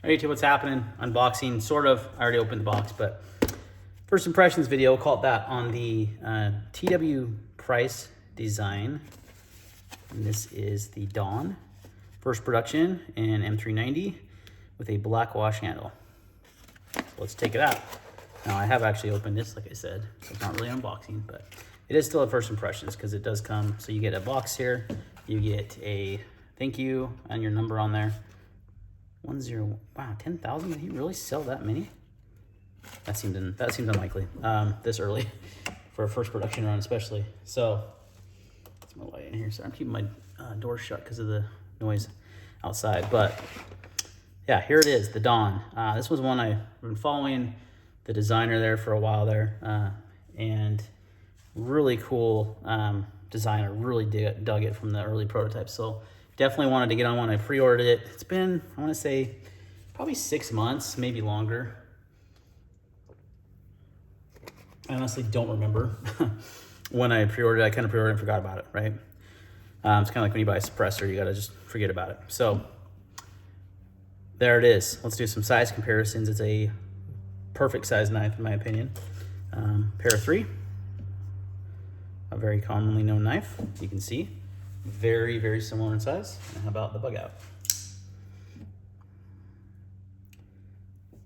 Hey YouTube, what's happening? Unboxing, sort of. I already opened the box, but first impressions video, call it that, on the TW Price design. And this is the Dawn, first production in M390 with a black wash handle. So let's take it out. Now I have actually opened this, like I said, so it's not really unboxing, but it is still a first impressions because it does come. So you get a box here, you get a thank you and your number on there. 10, wow, 10,000, did he really sell that many? That seemed unlikely, this early for a first production run especially. So, it's my light in here, so I'm keeping my door shut because of the noise outside. But yeah, here it is, the Dawn. This was one I've been following the designer there for a while there, and really cool designer, really dug it from the early prototypes. So definitely wanted to get on one. I pre-ordered it. It's been, I want to say, probably 6 months, maybe longer. I honestly don't remember when I pre-ordered it. I kind of pre-ordered and forgot about it, right? It's kind of like when you buy a suppressor, you got to just forget about it. So there it is. Let's do some size comparisons. It's a perfect size knife in my opinion. Pair of 3, a very commonly known knife. You can see very, very similar in size. And how about the bug out?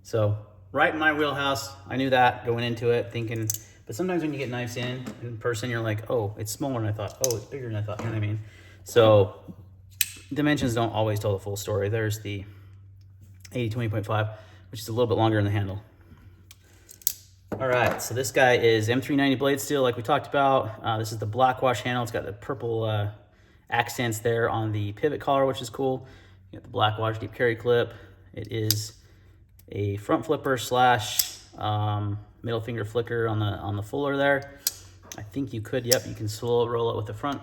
So right in my wheelhouse. I knew that going into it, thinking, but sometimes when you get knives in person, you're like, oh, it's smaller than I thought. Oh, it's bigger than I thought. You know what I mean? So dimensions don't always tell the full story. There's the 80-20.5, which is a little bit longer in the handle. All right, so this guy is M390 blade steel, like we talked about. This is the black wash handle. It's got the purple accents there on the pivot collar, which is cool. You got the black wash deep carry clip. It is a front flipper slash middle finger flicker on the fuller there. I think you could, yep, you can slow roll it with the front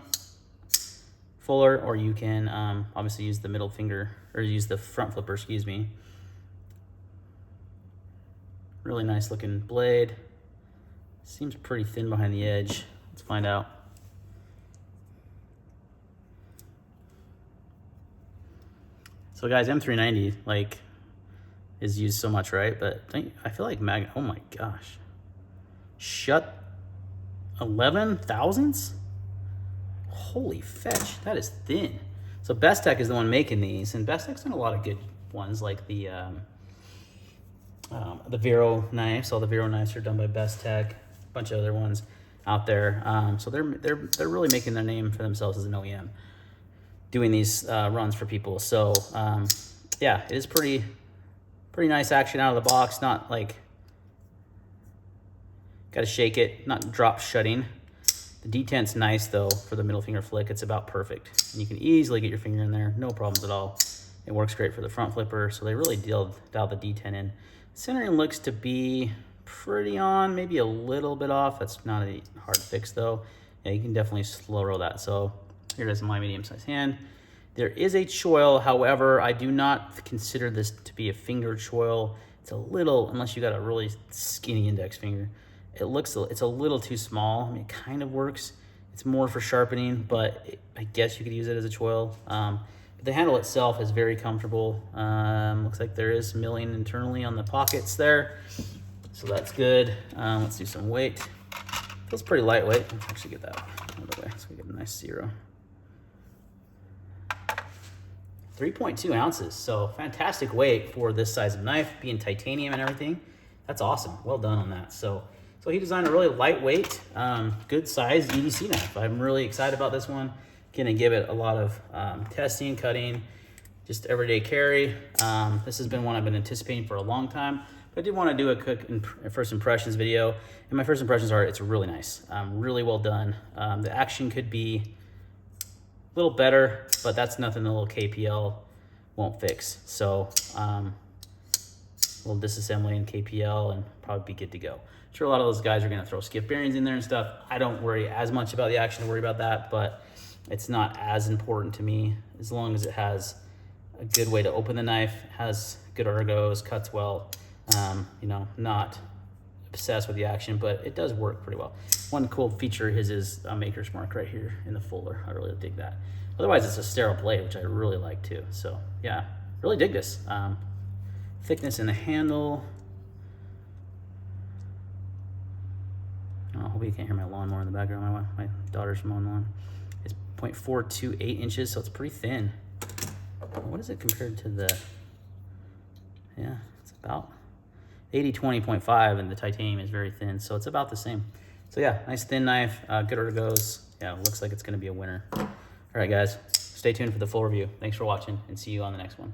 fuller, or you can obviously use the middle finger, or use the front flipper, excuse me. Really nice looking blade. Seems pretty thin behind the edge. Let's find out. So guys, M390 like is used so much, right? But I feel like oh my gosh. Shut 11 thousandths? Holy fetch, that is thin. So Bestech is the one making these, and Bestech's done a lot of good ones, like the Vero knives. All the Vero knives are done by Bestech. A bunch of other ones out there. So they're really making their name for themselves as an OEM, doing these runs for people. So yeah, it is pretty nice action out of the box. Not like, gotta shake it, not drop shutting. The detent's nice though for the middle finger flick. It's about perfect. And you can easily get your finger in there, no problems at all. It works great for the front flipper, so they really dialed the detent in. Centering looks to be pretty on, maybe a little bit off. That's not a hard fix though. Yeah, you can definitely slow roll that. So here it is in my medium-sized hand. There is a choil, however, I do not consider this to be a finger choil. It's a little, unless you got a really skinny index finger, it's a little too small. I mean, it kind of works. It's more for sharpening, but I guess you could use it as a choil. The handle itself is very comfortable. Looks like there is milling internally on the pockets there, so that's good. Let's do some weight. Feels pretty lightweight. Let's actually get that out of the way so we get a nice 0. 3.2 ounces, so fantastic weight for this size of knife, being titanium and everything. That's awesome. Well done on that. So he designed a really lightweight, good size EDC knife. I'm really excited about this one. Gonna give it a lot of testing, cutting, just everyday carry. This has been one I've been anticipating for a long time, but I did want to do a quick first impressions video. And my first impressions are, it's really nice, really well done. The action could be a little better, but that's nothing the little KPL won't fix. So a little disassembly in KPL and probably be good to go. I'm sure a lot of those guys are gonna throw skip bearings in there and stuff. I don't worry as much about the action to worry about that, but it's not as important to me as long as it has a good way to open the knife, has good ergos, cuts well. You know, not obsessed with the action, but it does work pretty well. One cool feature of his is a maker's mark right here in the fuller. I really dig that. Otherwise, it's a sterile blade, which I really like too. So yeah, really dig this. Thickness in the handle. Oh, I hope you can't hear my lawnmower in the background. My daughter's mowing the lawn. It's 0.428 inches, so it's pretty thin. What is it compared to the, yeah, it's about 80-20.5, and the titanium is very thin, so it's about the same. So yeah, nice thin knife, good ergos. Yeah, looks like it's gonna be a winner. All right, guys, stay tuned for the full review. Thanks for watching, and see you on the next one.